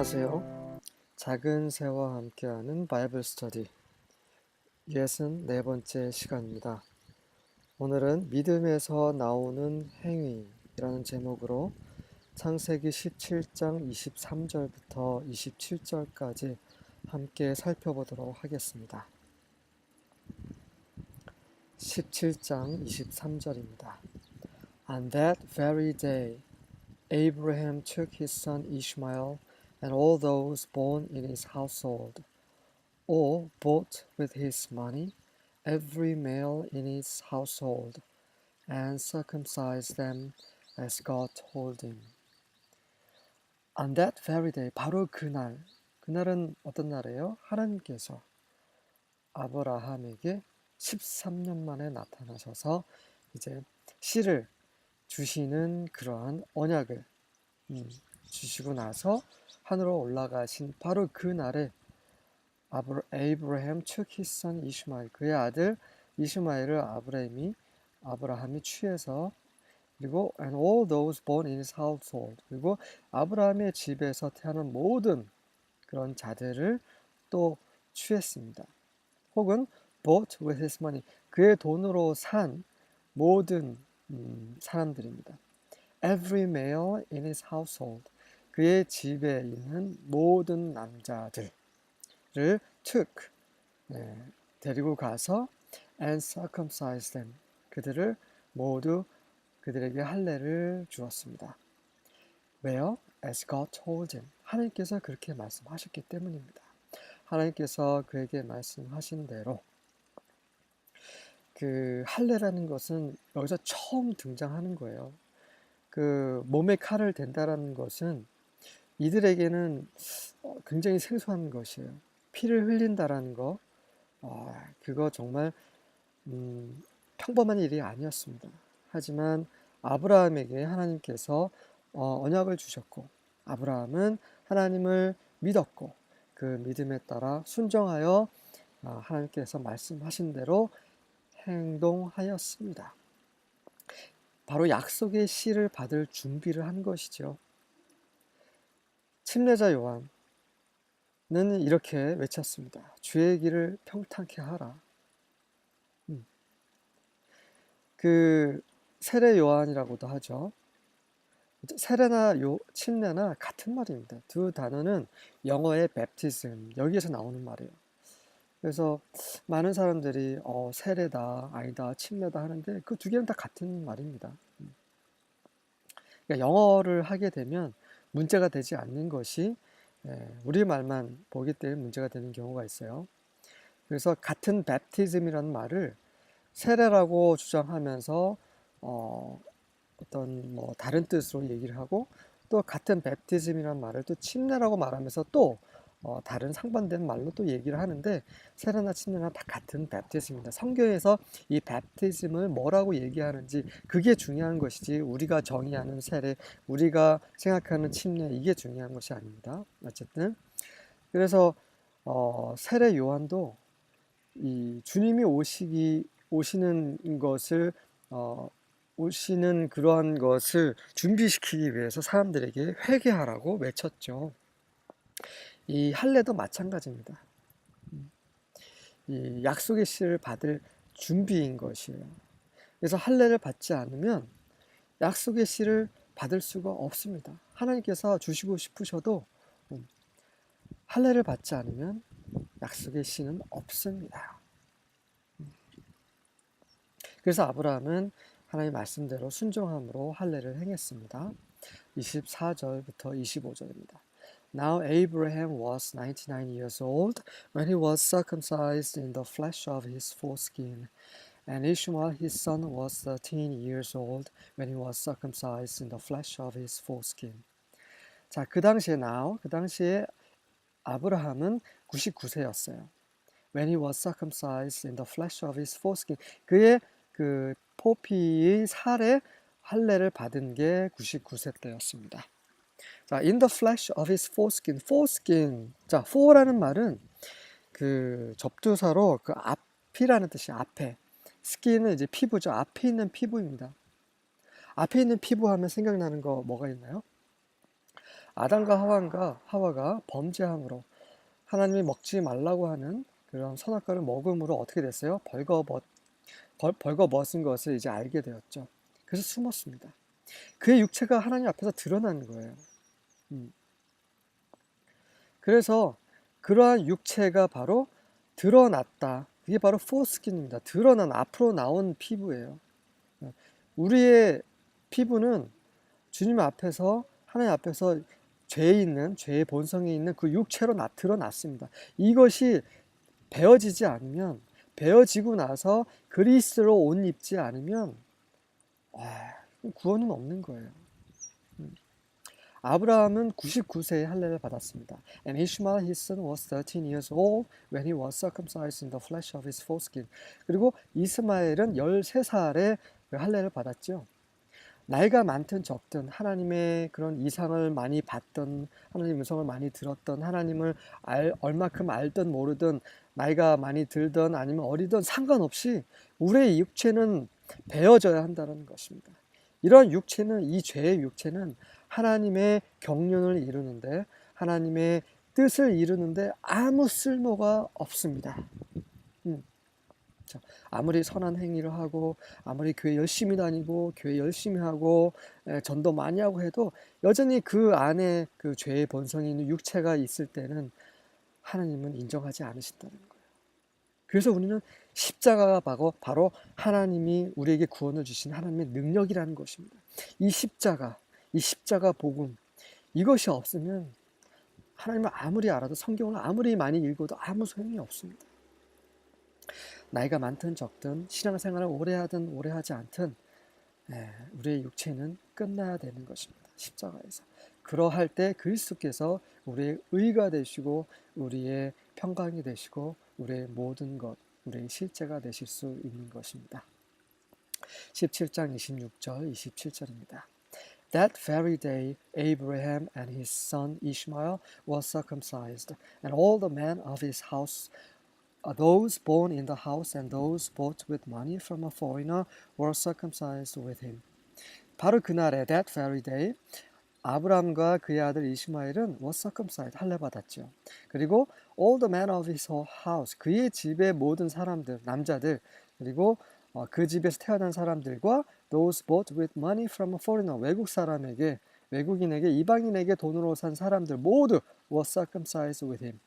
안녕하세요. 작은 새와 함께하는 바이블 스터디 64번째 시간입니다. 오늘은 믿음에서 나오는 행위라는 제목으로 창세기 17장 23절부터 27절까지 함께 살펴보도록 하겠습니다. 17장 23절입니다. On that very day, Abraham took his son Ishmael and all those born in his household, or bought with his money, every male in his household, and circumcised them as God told him. On that very day, 바로 그날은 어떤 날이에요? 하나님께서 아브라함에게 13년 만에 나타나셔서 이제 씨를 주시는 그러한 언약을 주시고 나서 하늘로 올라가신 바로 그 날에 Abraham took his son Ishmael, 그의 아들 이스마엘을 아브라함이 취해서, 그리고 and all those born in his household, 그리고 아브라함의 집에서 태어난 모든 그런 자들을 또 취했습니다. 혹은 bought with his money, 그의 돈으로 산 모든 사람들입니다. Every male in his household, 그의 집에 있는 모든 남자들을 took, 데리고 가서 and circumcised them, 그들을 모두 그들에게 할례를 주었습니다. 왜요? As God told him, 하나님께서 그렇게 말씀하셨기 때문입니다. 하나님께서 그에게 말씀하신 대로 그 할례라는 것은 여기서 처음 등장하는 거예요. 그 몸에 칼을 댄다라는 것은 이들에게는 굉장히 생소한 것이에요. 피를 흘린다라는 거, 그거 정말 평범한 일이 아니었습니다. 하지만 아브라함에게 하나님께서 언약을 주셨고, 아브라함은 하나님을 믿었고, 그 믿음에 따라 순종하여 하나님께서 말씀하신 대로 행동하였습니다. 바로 약속의 씨를 받을 준비를 한 것이죠. 침례자 요한은 이렇게 외쳤습니다. 주의 길을 평탄케 하라. 그 세례 요한이라고도 하죠. 세례나 침례나 같은 말입니다. 두 단어는 영어의 baptism, 여기에서 나오는 말이에요. 그래서 많은 사람들이 세례다, 아니다, 침례다 하는데 그 두 개는 다 같은 말입니다. 그러니까 영어를 하게 되면 문제가 되지 않는 것이 우리말만 보기 때문에 문제가 되는 경우가 있어요. 그래서 같은 baptism이라는 말을 세례라고 주장하면서 어떤 뭐 다른 뜻으로 얘기를 하고, 또 같은 baptism이라는 말을 또 침례라고 말하면서 또 다른 상반된 말로 또 얘기를 하는데, 세례나 침례나 다 같은 baptism입니다. 성경에서 이 baptism을 뭐라고 얘기하는지 그게 중요한 것이지, 우리가 정의하는 세례, 우리가 생각하는 침례, 이게 중요한 것이 아닙니다. 어쨌든 그래서 세례 요한도 이 주님이 오시는 것을 오시는 그러한 것을 준비시키기 위해서 사람들에게 회개하라고 외쳤죠. 이 할례도 마찬가지입니다. 이 약속의 씨를 받을 준비인 것이에요. 그래서 할례를 받지 않으면 약속의 씨를 받을 수가 없습니다. 하나님께서 주시고 싶으셔도 할례를 받지 않으면 약속의 씨는 없습니다. 그래서 아브라함은 하나님 말씀대로 순종함으로 할례를 행했습니다. 24절부터 25절입니다. Now Abraham was 99 years old when he was circumcised in the flesh of his foreskin, and Ishmael his son was 13 years old when he was circumcised in the flesh of his foreskin. 자, 그 당시에 아브라함은 99세였어요. When he was circumcised in the flesh of his foreskin, 그의 그 포피의 살에 할례를 받은 게 99세 때였습니다. 자, in the flesh of his foreskin, foreskin. 자, fore라는 말은 그 접두사로 그 앞이라는 뜻이 앞에. skin은 이제 피부죠. 앞에 있는 피부입니다. 앞에 있는 피부 하면 생각나는 거 뭐가 있나요? 아담과 하와가 범죄함으로 하나님이 먹지 말라고 하는 그런 선악과를 먹음으로 어떻게 됐어요? 벌거벗은 것을 이제 알게 되었죠. 그래서 숨었습니다. 그의 육체가 하나님 앞에서 드러난 거예요. 그래서 그러한 육체가 바로 드러났다. 그게 바로 포스킨입니다. 드러난, 앞으로 나온 피부예요. 우리의 피부는 주님 앞에서, 하나님 앞에서 죄의 본성이 있는 그 육체로 드러났습니다. 이것이 베어지지 않으면, 베어지고 나서 그리스도로 옷 입지 않으면 구원은 없는 거예요. 아브라함은 99세에 할례를 받았습니다. And Ishmael his son was 13 years old when he was circumcised in the flesh of his foreskin. 그리고 이스마엘은 13살에 할례를 받았죠. 나이가 많든 적든 하나님의 그런 이상을 많이 봤던, 하나님의 음성을 많이 들었던, 하나님을 얼마큼 알든 모르든, 나이가 많이 들든 아니면 어리든 상관없이 우리의 육체는 베어져야 한다는 것입니다. 이러한 육체는, 이 죄의 육체는 하나님의 경륜을 이루는데, 하나님의 뜻을 이루는데 아무 쓸모가 없습니다. 아무리 선한 행위를 하고, 아무리 교회 열심히 다니고, 교회 열심히 하고, 전도 많이 하고 해도 여전히 그 안에 그 죄의 본성이 있는 육체가 있을 때는 하나님은 인정하지 않으신다는 거예요. 그래서 우리는 십자가가 바로 하나님이 우리에게 구원을 주신 하나님의 능력이라는 것입니다. 이 십자가 복음, 이것이 없으면 하나님을 아무리 알아도, 성경을 아무리 많이 읽어도 아무 소용이 없습니다. 나이가 많든 적든, 신앙생활을 오래 하든 오래 하지 않든 우리의 육체는 끝나야 되는 것입니다. 십자가에서. 그러할 때 그리스도께서 우리의 의가 되시고, 우리의 평강이 되시고, 우리의 모든 것, 우리의 실제가 되실 수 있는 것입니다. 17장 26절, 27절입니다. That very day Abraham and his son Ishmael were circumcised, and all the men of his house, those born in the house and those bought with money from a foreigner, were circumcised with him. 바로 그날에, that very day, 아브람과 그의 아들 이스마엘은 was circumcised, 할례 받았죠. 그리고 all the men of his house, 그의 집의 모든 사람들, 남자들, 그리고 그 집에서 태어난 사람들과 those bought with money from a foreigner, 외국인에게, 이방인에게 돈으로 산 사람들 모두 was circumcised with him.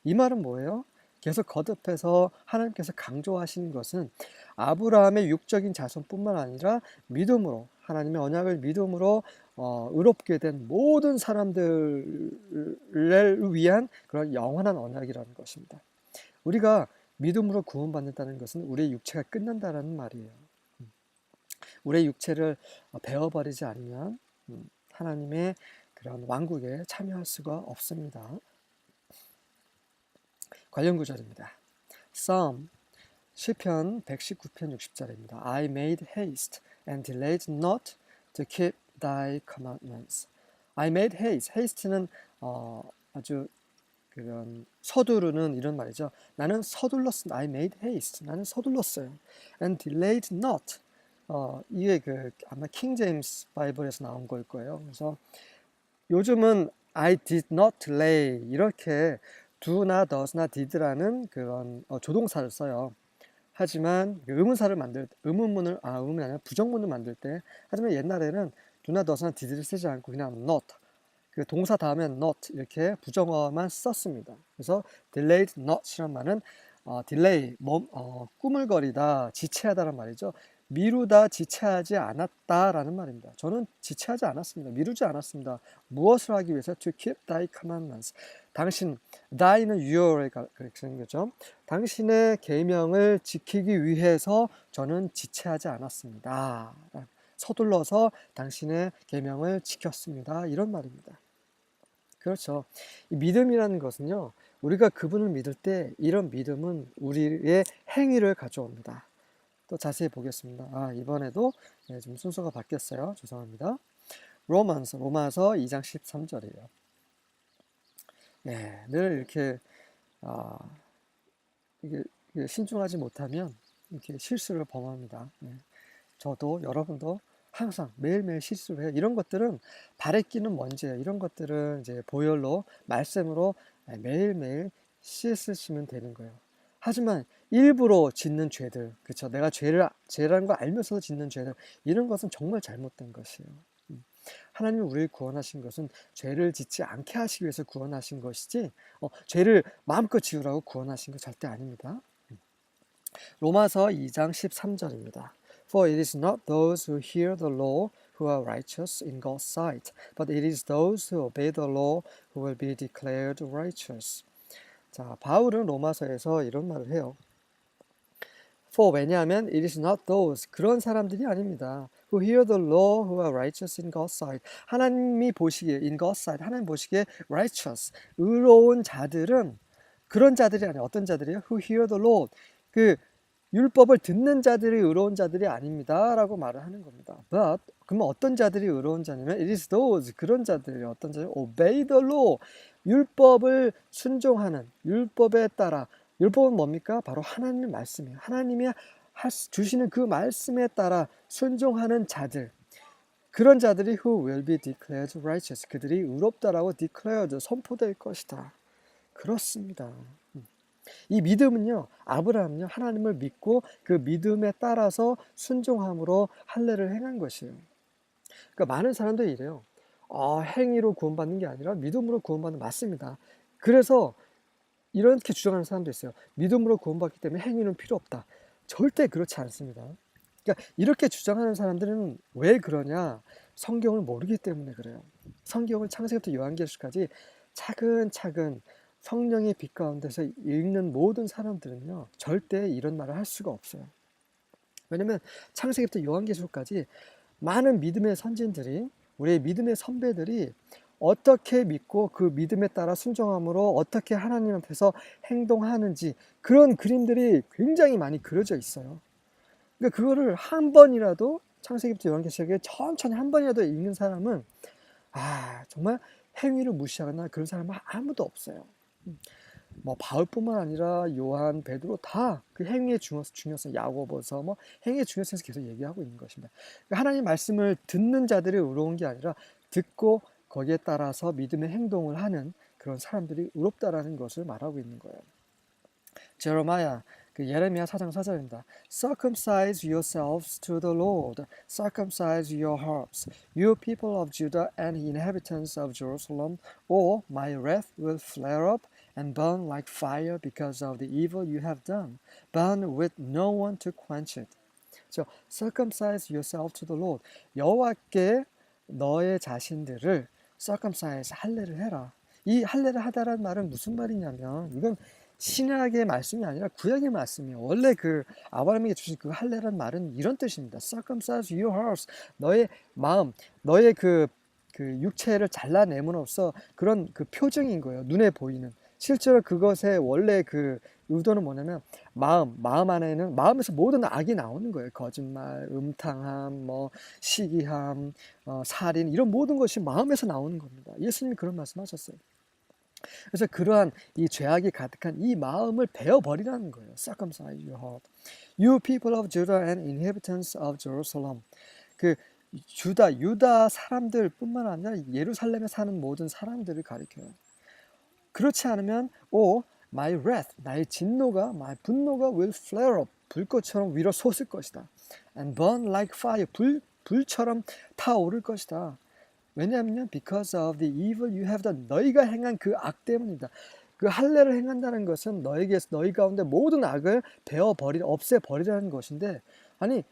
이 말은 뭐예요? 계속 거듭해서 하나님께서 강조하시는 것은 아브라함의 육적인 자손뿐만 아니라 믿음으로, 하나님의 언약을 믿음으로 의롭게 된 모든 사람들을 위한 그런 영원한 언약이라는 것입니다. 우리가 믿음으로 구원받는다는 것은 우리의 육체가 끝난다는 말이에요. 우리의 육체를 베어버리지 않으면 하나님의 그런 왕국에 참여할 수가 없습니다. 관련 구절입니다. Psalm, 시편 119편 60절입니다. I made haste and delayed not to keep thy commandments. I made haste. haste는 아주 그런 서두르는 이런 말이죠. 나는 서둘렀습니다. I made haste. 나는 서둘렀어요. And delayed not. 이게 아마 킹 제임스 바이블에서 나온 걸 거예요. 그래서 요즘은 I did not delay 이렇게 do나 does나 did라는 그런 조동사를 써요. 하지만 의문문이 아니라 부정문을 만들 때, 하지만 옛날에는 do나 does나 did를 쓰지 않고 그냥 not, 그 동사 다음에 not 이렇게 부정어만 썼습니다. 그래서 delayed not이란 말은 delay, 꾸물거리다, 지체하다란 말이죠. 미루다, 지체하지 않았다라는 말입니다. 저는 지체하지 않았습니다. 미루지 않았습니다. 무엇을 하기 위해서? To keep thy commandments. 당신, thy는 your을 가리키는 거죠. 당신의 계명을 지키기 위해서 저는 지체하지 않았습니다. 서둘러서 당신의 계명을 지켰습니다. 이런 말입니다. 그렇죠. 이 믿음이라는 것은요, 우리가 그분을 믿을 때 이런 믿음은 우리의 행위를 가져옵니다. 또 자세히 보겠습니다. 이번에도 좀 순서가 바뀌었어요. 죄송합니다. 로마서 2장 13절이에요. 늘 이렇게 이게 신중하지 못하면 이렇게 실수를 범합니다. 저도 여러분도 항상 매일매일 실수를 해요. 이런 것들은 발에 끼는 먼지예요. 이런 것들은 이제 보혈로 말씀으로 매일매일 씻으시면 되는 거예요. 하지만 일부러 짓는 죄들, 그렇죠? 내가 죄라는 걸 알면서도 짓는 죄들, 이런 것은 정말 잘못된 것이에요. 하나님이 우리를 구원하신 것은 죄를 짓지 않게 하시기 위해서 구원하신 것이지, 죄를 마음껏 지으라고 구원하신 것 절대 아닙니다. 로마서 2장 13절입니다. For it is not those who hear the law who are righteous in God's sight, but it is those who obey the law who will be declared righteous. 자, 바울은 로마서에서 이런 말을 해요. For 왜냐하면 it is not those 그런 사람들이 아닙니다. Who hear the law who are righteous in God's sight. 하나님이 보시기에 in God's sight 하나님 보시기에 righteous 의로운 자들은 그런 자들이 아니에요. 어떤 자들이요? Who hear the law 그 율법을 듣는 자들이 의로운 자들이 아닙니다 라고 말을 하는 겁니다. But 그러면 어떤 자들이 의로운 자냐면 it is those 그런 자들이 어떤 자들 obey the law 율법을 순종하는 율법에 따라 율법은 뭡니까? 바로 하나님의 말씀이에요. 하나님이 주시는 그 말씀에 따라 순종하는 자들 그런 자들이 who will be declared righteous 그들이 의롭다라고 declared 선포될 것이다. 그렇습니다. 이 믿음은요, 아브라함은요, 하나님을 믿고 그 믿음에 따라서 순종함으로 할례를 행한 것이에요. 그러니까 많은 사람들이 이래요. 행위로 구원받는 게 아니라 믿음으로 구원받는 맞습니다. 그래서 이렇게 주장하는 사람도 있어요. 믿음으로 구원받기 때문에 행위는 필요 없다. 절대 그렇지 않습니다. 그러니까 이렇게 주장하는 사람들은 왜 그러냐? 성경을 모르기 때문에 그래요. 성경을 창세기부터 요한계시까지 차근차근 성령의 빛 가운데서 읽는 모든 사람들은요 절대 이런 말을 할 수가 없어요. 왜냐면 창세기부터 요한계시록까지 많은 믿음의 선진들이 우리의 믿음의 선배들이 어떻게 믿고 그 믿음에 따라 순종함으로 어떻게 하나님 앞에서 행동하는지 그런 그림들이 굉장히 많이 그려져 있어요. 그러니까 그거를 한 번이라도 창세기부터 요한계시록에 천천히 한 번이라도 읽는 사람은 정말 행위를 무시하거나 그런 사람은 아무도 없어요. 뭐 바울뿐만 아니라 요한, 베드로 다 그 행위의 중요성, 야고보서 뭐 행위의 중요성에서 계속 얘기하고 있는 것입니다. 그러니까 하나님 말씀을 듣는 자들이 의로운 게 아니라 듣고 거기에 따라서 믿음의 행동을 하는 그런 사람들이 의롭다라는 것을 말하고 있는 거예요. 제레미야 예레미야 4장 4절입니다. Circumcise yourselves to the Lord, circumcise your hearts, you people of Judah and inhabitants of Jerusalem, or my wrath will flare up and burn like fire because of the evil you have done, burn with no one to quench it. So, circumcise yourself to the Lord. 여호와께 너의 자신들을 circumcise 할례를 해라. 이 할례를 하다라는 말은 무슨 말이냐면 이건 신약의 말씀이 아니라 구약의 말씀이에요. 원래 그 아브라함에게 주신 그 할례라는 말은 이런 뜻입니다. Circumcise your hearts. 너의 마음, 너의 그 육체를 잘라내므로써 그런 그 표정인 거예요. 눈에 보이는. 실제로 그것의 원래 그 의도는 뭐냐면 마음 안에는 마음에서 모든 악이 나오는 거예요. 거짓말, 음탕함, 뭐 시기함, 살인 이런 모든 것이 마음에서 나오는 겁니다. 예수님이 그런 말씀하셨어요. 그래서 그러한 이 죄악이 가득한 이 마음을 베어버리라는 거예요. Circumcise your heart. You people of Judah and inhabitants of Jerusalem. 그 유다 사람들 뿐만 아니라 예루살렘에 사는 모든 사람들을 가리켜요. 그렇지 않으면 my wrath, 나의 진노가, my 분노가 will flare up, 불꽃처럼 위로 솟을 것이다. And burn like fire, 불처럼 타오를 것이다. 왜냐하면 because of the evil you have done, 너희가 행한 그 악 때문이다. 그 할례를 행한다는 것은 너희 가운데 모든 악을 없애버리라는 것인데, 아니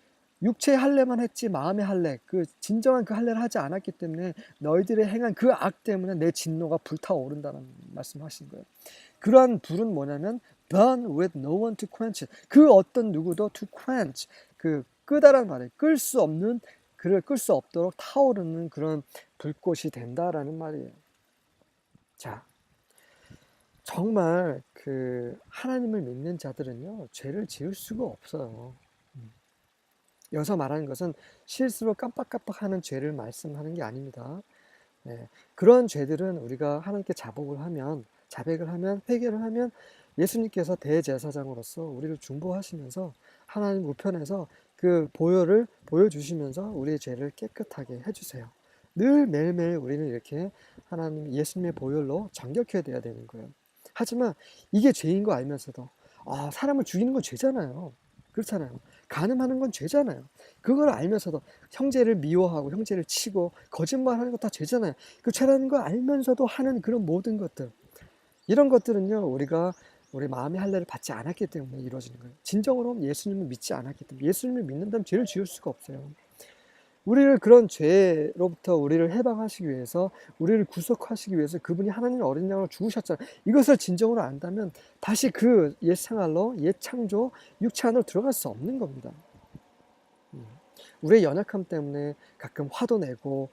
육체의 할례만 했지 마음의 할례, 그 진정한 그 할례를 하지 않았기 때문에 너희들이 행한 그 악 때문에 내 진노가 불타오른다는 말씀하신 거예요. 그러한 불은 뭐냐면 burn with no one to quench it. 그 어떤 누구도 to quench, 그 끄다란 말이에요. 끌 수 없는, 그를 끌 수 없도록 타오르는 그런 불꽃이 된다라는 말이에요. 자, 정말 그 하나님을 믿는 자들은요 죄를 지을 수가 없어요. 여기서 말하는 것은 실수로 깜빡깜빡하는 죄를 말씀하는 게 아닙니다. 그런 죄들은 우리가 하나님께 자백을 하면 회개를 하면 예수님께서 대제사장으로서 우리를 중보하시면서 하나님 우편에서 그 보혈을 보여주시면서 우리의 죄를 깨끗하게 해주세요. 늘 매일매일 우리는 이렇게 하나님 예수님의 보혈로 정결해야 돼야 되는 거예요. 하지만 이게 죄인 거 알면서도 사람을 죽이는 건 죄잖아요. 그렇잖아요. 간음하는 건 죄잖아요. 그걸 알면서도 형제를 미워하고 형제를 치고 거짓말하는 거 다 죄잖아요. 그 죄라는 거 알면서도 하는 그런 모든 것들, 이런 것들은요 우리가 우리 마음의 할례를 받지 않았기 때문에 이루어지는 거예요. 진정으로 예수님을 믿지 않았기 때문에. 예수님을 믿는다면 죄를 지을 수가 없어요. 우리를 그런 죄로부터 우리를 해방하시기 위해서, 우리를 구속하시기 위해서 그분이 하나님의 어린 양으로 죽으셨잖아요. 이것을 진정으로 안다면 다시 그 옛 생활로, 옛 창조, 육체 안으로 들어갈 수 없는 겁니다. 우리의 연약함 때문에 가끔 화도 내고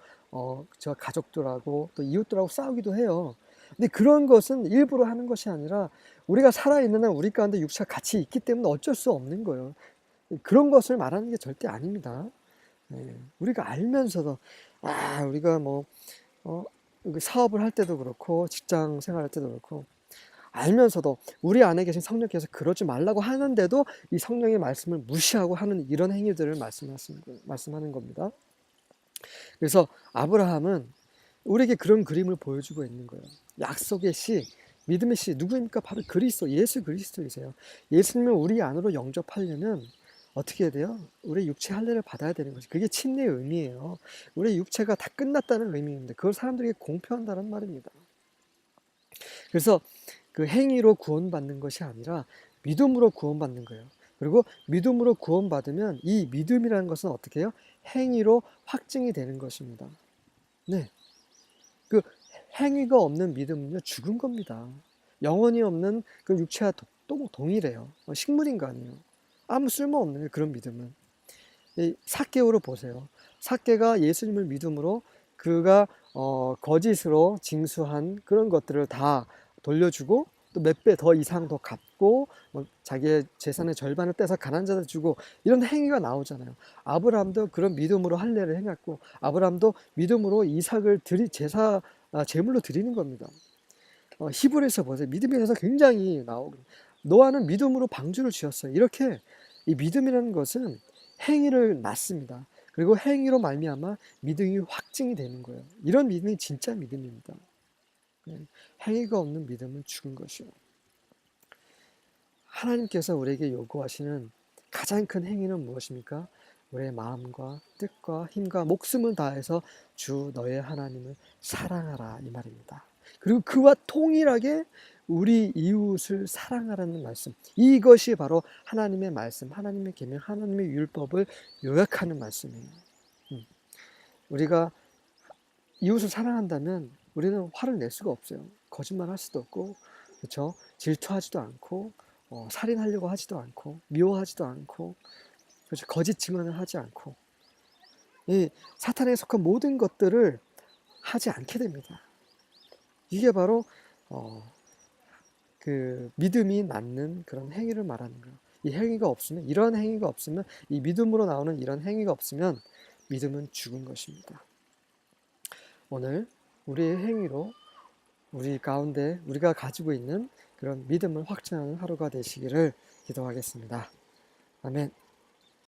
저 가족들하고 또 이웃들하고 싸우기도 해요. 근데 그런 것은 일부러 하는 것이 아니라 우리가 살아있는 한 우리 가운데 육체가 같이 있기 때문에 어쩔 수 없는 거예요. 그런 것을 말하는 게 절대 아닙니다. 우리가 알면서도 우리가 사업을 할 때도 그렇고 직장 생활할 때도 그렇고 알면서도 우리 안에 계신 성령께서 그러지 말라고 하는데도 이 성령의 말씀을 무시하고 하는 이런 행위들을 말씀하는 겁니다. 그래서 아브라함은 우리에게 그런 그림을 보여주고 있는 거예요. 약속의 씨, 믿음의 씨, 누구입니까? 바로 그리스도, 예수 그리스도이세요. 예수님을 우리 안으로 영접하려면 어떻게 해야 돼요? 우리 육체 할례를 받아야 되는 거지. 그게 침례의 의미예요. 우리 육체가 다 끝났다는 의미인데 그걸 사람들에게 공표한다는 말입니다. 그래서 그 행위로 구원받는 것이 아니라 믿음으로 구원받는 거예요. 그리고 믿음으로 구원받으면 이 믿음이라는 것은 어떻게 해요? 행위로 확증이 되는 것입니다. 네. 그 행위가 없는 믿음은요, 죽은 겁니다. 영혼이 없는 그 육체와 동일해요. 식물인간이에요. 아무 쓸모없는 그런 믿음은. 삭개오를 보세요. 삭개가 예수님을 믿음으로 그가 거짓으로 징수한 그런 것들을 다 돌려주고 또 몇 배 더 이상 더 갚고 자기의 재산의 절반을 떼서 가난한 자들 주고 이런 행위가 나오잖아요. 아브라함도 그런 믿음으로 할례를 행했고 아브라함도 믿음으로 이삭을 제물로 드리는 겁니다. 히브리서 보세요. 믿음에 대해서 굉장히 나오고 노아는 믿음으로 방주를 지었어요. 이렇게 이 믿음이라는 것은 행위를 낳습니다. 그리고 행위로 말미암아 믿음이 확증이 되는 거예요. 이런 믿음이 진짜 믿음입니다. 행위가 없는 믿음은 죽은 것이요. 하나님께서 우리에게 요구하시는 가장 큰 행위는 무엇입니까? 우리의 마음과 뜻과 힘과 목숨을 다해서 주 너의 하나님을 사랑하라 이 말입니다. 그리고 그와 동일하게 우리 이웃을 사랑하라는 말씀. 이것이 바로 하나님의 말씀, 하나님의 계명, 하나님의 율법을 요약하는 말씀이에요. 우리가 이웃을 사랑한다면 우리는 화를 낼 수가 없어요. 거짓말할 수도 없고, 그렇죠? 질투하지도 않고, 살인하려고 하지도 않고, 미워하지도 않고, 그렇죠? 거짓 증언을 하지 않고, 이 사탄에 속한 모든 것들을 하지 않게 됩니다. 이게 바로 그 믿음이 낳는 그런 행위를 말하는 거예요. 이 행위가 없으면, 이런 행위가 없으면, 이 믿음으로 나오는 이런 행위가 없으면 믿음은 죽은 것입니다. 오늘 우리의 행위로 우리 가운데 우리가 가지고 있는 그런 믿음을 확증하는 하루가 되시기를 기도하겠습니다. 아멘.